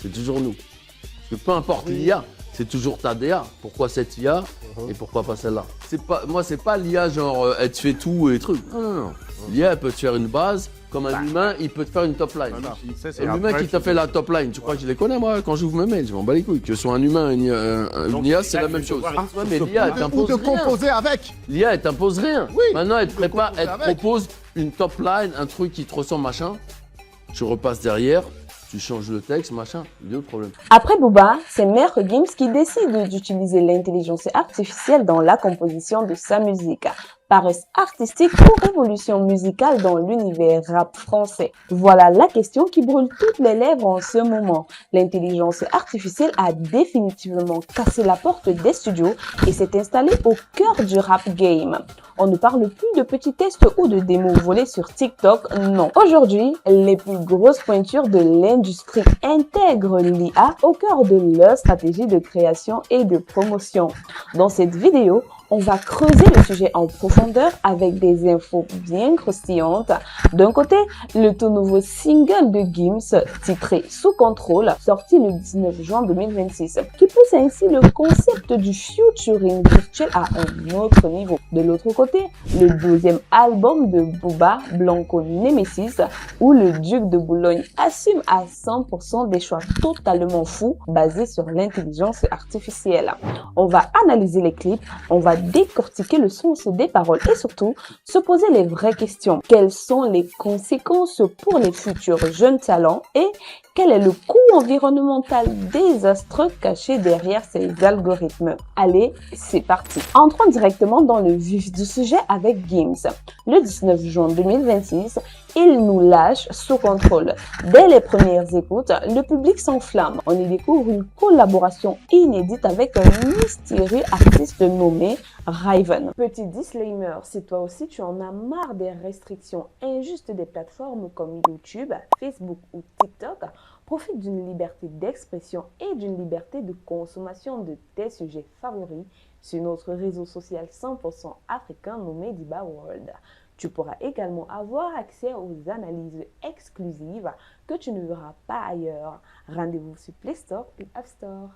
c'est toujours nous. Parce que peu importe l'IA, c'est toujours ta DA. Pourquoi cette IA et pourquoi pas celle-là? Moi, c'est pas l'IA genre elle te fait tout et trucs. Non. L'IA, elle peut te faire une base. Comme un humain, il peut te faire une top line. Un humain qui t'a fait la top line, tu crois que je les connais moi? Quand j'ouvre mes mails, je m'en bats les couilles. Que ce soit un humain, une IA, c'est la même chose. Mais l'IA, elle t'impose rien. Ou de composer avec. L'IA, elle t'impose rien. Oui, maintenant, elle te prépare, elle te propose une top line, un truc qui te ressemble, machin. Tu repasses derrière, tu changes le texte, machin. Il est où le problème? Après Booba, c'est Maître Gims qui décide d'utiliser l'intelligence artificielle dans la composition de sa musique. Paresse artistique ou révolution musicale dans l'univers rap français? Voilà la question qui brûle toutes les lèvres en ce moment. L'intelligence artificielle a définitivement cassé la porte des studios et s'est installée au cœur du rap game. On ne parle plus de petits tests ou de démos volées sur TikTok, non. Aujourd'hui, les plus grosses pointures de l'industrie intègrent l'IA au cœur de leur stratégie de création et de promotion. Dans cette vidéo, on va creuser le sujet en profondeur avec des infos bien croustillantes. D'un côté, le tout nouveau single de Gims, titré Sous contrôle, sorti le 19 juin 2026, qui pousse ainsi le concept du featuring virtuel à un autre niveau. De l'autre côté, le 12e album de Booba, Blanco Nemesis, où le duc de Boulogne assume à 100% des choix totalement fous basés sur l'intelligence artificielle. On va analyser les clips, on va décortiquer le sens des paroles et surtout se poser les vraies questions. Quelles sont les conséquences pour les futurs jeunes talents et quel est le coût environnemental désastreux caché derrière ces algorithmes? Allez, c'est parti. Entrons directement dans le vif du sujet avec Gims. Le 19 juin 2026, il nous lâche Sous contrôle. Dès les premières écoutes, le public s'enflamme. On y découvre une collaboration inédite avec un mystérieux artiste nommé Raven. Petit disclaimer, si toi aussi tu en as marre des restrictions injustes des plateformes comme YouTube, Facebook ou TikTok, profite d'une liberté d'expression et d'une liberté de consommation de tes sujets favoris sur notre réseau social 100% africain nommé Diba World. Tu pourras également avoir accès aux analyses exclusives que tu ne verras pas ailleurs. Rendez-vous sur Play Store ou App Store.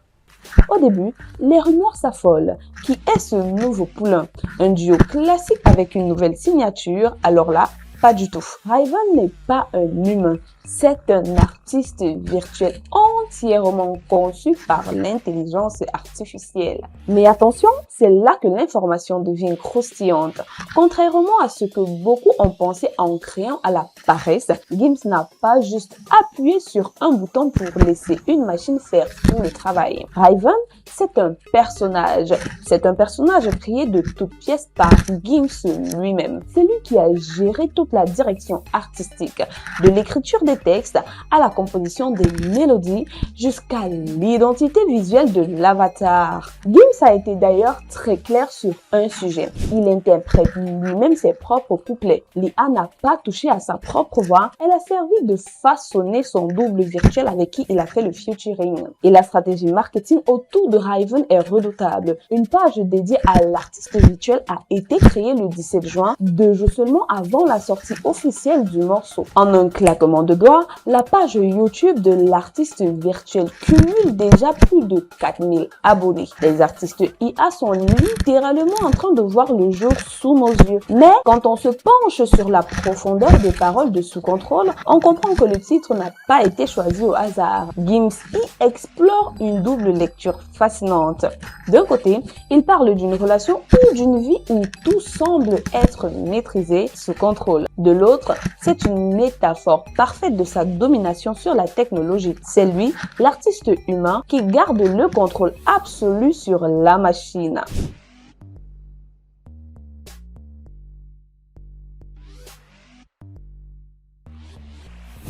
Au début, les rumeurs s'affolent. Qui est ce nouveau poulain? Un duo classique avec une nouvelle signature? Alors là, pas du tout. Raven n'est pas un humain, c'est un artiste virtuel entièrement conçu par l'intelligence artificielle. Mais attention, c'est là que l'information devient croustillante. Contrairement à ce que beaucoup ont pensé en créant à la paresse, Gims n'a pas juste appuyé sur un bouton pour laisser une machine faire tout le travail. Raven, c'est un personnage. C'est un personnage créé de toutes pièces par Gims lui-même. C'est lui qui a géré toute la direction artistique, de l'écriture des textes à la composition des mélodies jusqu'à l'identité visuelle de l'avatar. Gims a été d'ailleurs très clair sur un sujet. Il interprète lui-même ses propres couplets. L'IA n'a pas touché à sa propre voix. Elle a servi de façonner son double virtuel avec qui il a fait le featuring. Et la stratégie marketing autour de Raven est redoutable. Une page dédiée à l'artiste virtuel a été créée le 17 juin, 2 jours seulement avant la sortie officielle du morceau. En un claquement de doigts, la page YouTube de l'artiste virtuel cumule déjà plus de 4000 abonnés. Les artistes IA sont littéralement en train de voir le jour sous nos yeux. Mais quand on se penche sur la profondeur des paroles de Sous contrôle, on comprend que le titre n'a pas été choisi au hasard. Gims y explore une double lecture fascinante. D'un côté, il parle d'une relation ou d'une vie où tout semble être maîtrisé sous contrôle. De l'autre, c'est une métaphore parfaite de sa domination sur la technologie. C'est lui, l'artiste humain, qui garde le contrôle absolu sur la machine.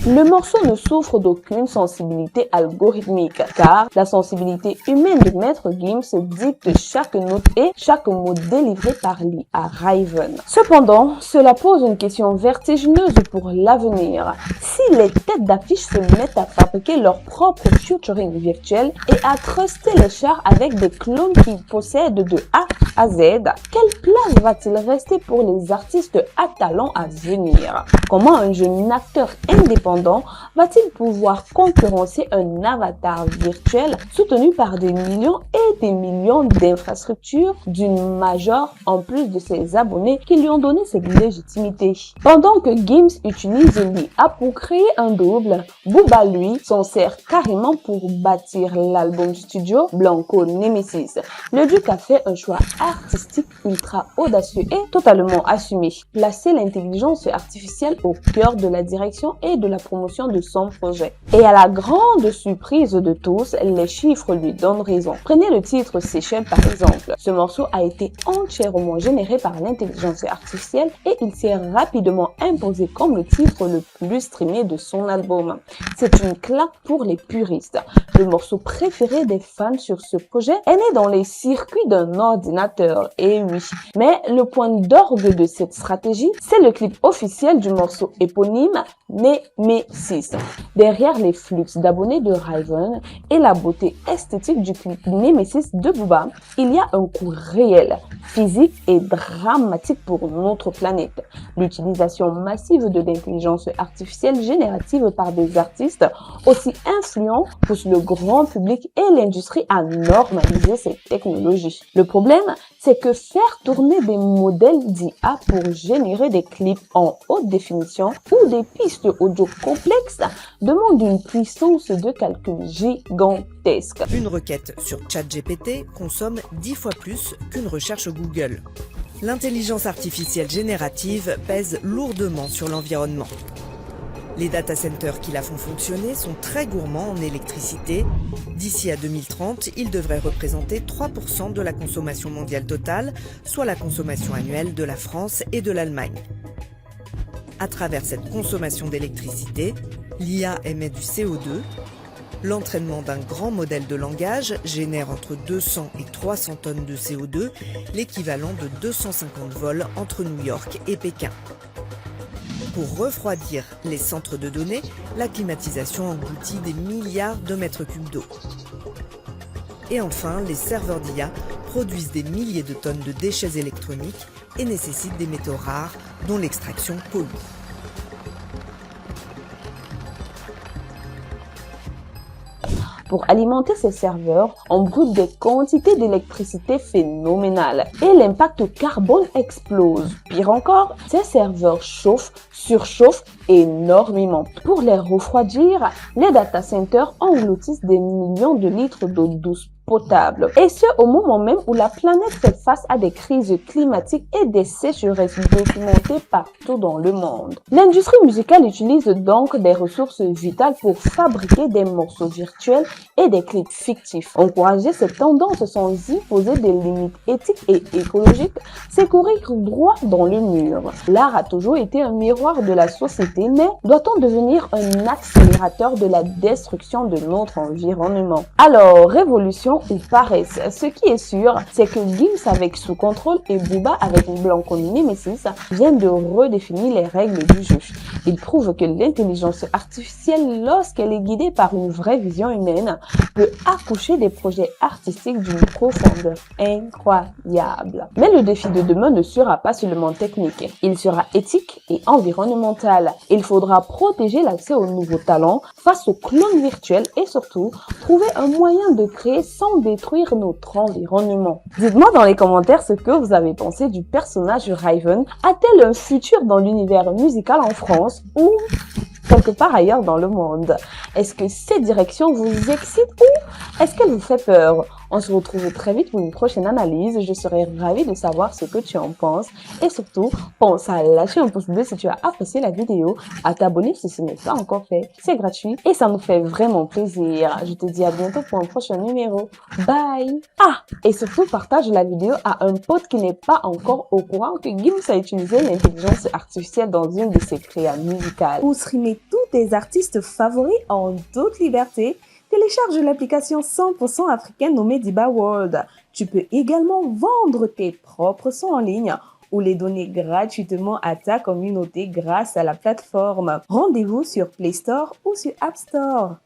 Le morceau ne souffre d'aucune sensibilité algorithmique, car la sensibilité humaine de Maître Gims dicte chaque note et chaque mot délivré par l'IA Raven. Cependant, cela pose une question vertigineuse pour l'avenir. Si les têtes d'affiche se mettent à fabriquer leur propre featuring virtuel et à truster les chars avec des clones qui possèdent de A à Z, quelle place va-t-il rester pour les artistes à talent à venir? Comment un jeune acteur indépendant Cependant, va-t-il pouvoir concurrencer un avatar virtuel soutenu par des millions et des millions d'infrastructures d'une major en plus de ses abonnés qui lui ont donné cette légitimité? Pendant que Gims utilise l'IA pour créer un double, Booba lui s'en sert carrément pour bâtir l'album studio Blanco Nemesis. Le duc a fait un choix artistique ultra audacieux et totalement assumé. Placer l'intelligence artificielle au cœur de la direction et de la promotion de son projet. Et à la grande surprise de tous, les chiffres lui donnent raison. Prenez le titre Seychelles par exemple. Ce morceau a été entièrement généré par l'intelligence artificielle et il s'est rapidement imposé comme le titre le plus streamé de son album. C'est une claque pour les puristes. Le morceau préféré des fans sur ce projet est né dans les circuits d'un ordinateur, et oui. Mais le point d'orgue de cette stratégie, c'est le clip officiel du morceau éponyme Nemesis. Derrière les flux d'abonnés de Raven et la beauté esthétique du clip Nemesis de Booba, il y a un coût réel, physique et dramatique pour notre planète. L'utilisation massive de l'intelligence artificielle générative par des artistes aussi influents pousse le grand public et l'industrie à normaliser ces technologies. Le problème, c'est que faire tourner des modèles d'IA pour générer des clips en haute définition ou des pistes audio complexes demande une puissance de calcul gigantesque. Une requête sur ChatGPT consomme 10 fois plus qu'une recherche Google. L'intelligence artificielle générative pèse lourdement sur l'environnement. Les data centers qui la font fonctionner sont très gourmands en électricité. D'ici à 2030, ils devraient représenter 3% de la consommation mondiale totale, soit la consommation annuelle de la France et de l'Allemagne. À travers cette consommation d'électricité, l'IA émet du CO2. L'entraînement d'un grand modèle de langage génère entre 200 et 300 tonnes de CO2, l'équivalent de 250 vols entre New York et Pékin. Pour refroidir les centres de données, la climatisation engloutit des milliards de mètres cubes d'eau. Et enfin, les serveurs d'IA produisent des milliers de tonnes de déchets électroniques et nécessitent des métaux rares dont l'extraction pollue. Pour alimenter ces serveurs, on brûle des quantités d'électricité phénoménales et l'impact carbone explose. Pire encore, ces serveurs surchauffent énormément. Pour les refroidir, les data centers engloutissent des millions de litres d'eau douce potable. Et ce, au moment même où la planète fait face à des crises climatiques et des sécheresses documentées partout dans le monde. L'industrie musicale utilise donc des ressources vitales pour fabriquer des morceaux virtuels et des clips fictifs. Encourager cette tendance sans y poser des limites éthiques et écologiques, c'est courir droit dans le mur. L'art a toujours été un miroir de la société, mais doit-on devenir un accélérateur de la destruction de notre environnement? Alors, révolution ou paresse, ce qui est sûr, c'est que Gims avec Sous Contrôle et Booba avec Blanco Nemesis viennent de redéfinir les règles du jeu. Ils prouvent que l'intelligence artificielle, lorsqu'elle est guidée par une vraie vision humaine, peut accoucher des projets artistiques d'une profondeur incroyable. Mais le défi de demain ne sera pas seulement technique, il sera éthique et environnemental. Il faudra protéger l'accès aux nouveaux talents face aux clones virtuels et surtout trouver un moyen de créer sans détruire notre environnement. Dites-moi dans les commentaires ce que vous avez pensé du personnage Raven. A-t-elle un futur dans l'univers musical en France ou quelque part ailleurs dans le monde? Est-ce que ces directions vous excitent ou est-ce qu'elles vous fait peur? On se retrouve très vite pour une prochaine analyse. Je serai ravie de savoir ce que tu en penses. Et surtout, pense à lâcher un pouce bleu si tu as apprécié la vidéo, à t'abonner si ce n'est pas encore fait. C'est gratuit et ça nous fait vraiment plaisir. Je te dis à bientôt pour un prochain numéro. Bye! Ah! Et surtout, partage la vidéo à un pote qui n'est pas encore au courant que Gims a utilisé l'intelligence artificielle dans une de ses créas musicales. Pour streamer tous tes artistes favoris en toute liberté, télécharge l'application 100% africaine nommée Diba World. Tu peux également vendre tes propres sons en ligne ou les donner gratuitement à ta communauté grâce à la plateforme. Rendez-vous sur Play Store ou sur App Store.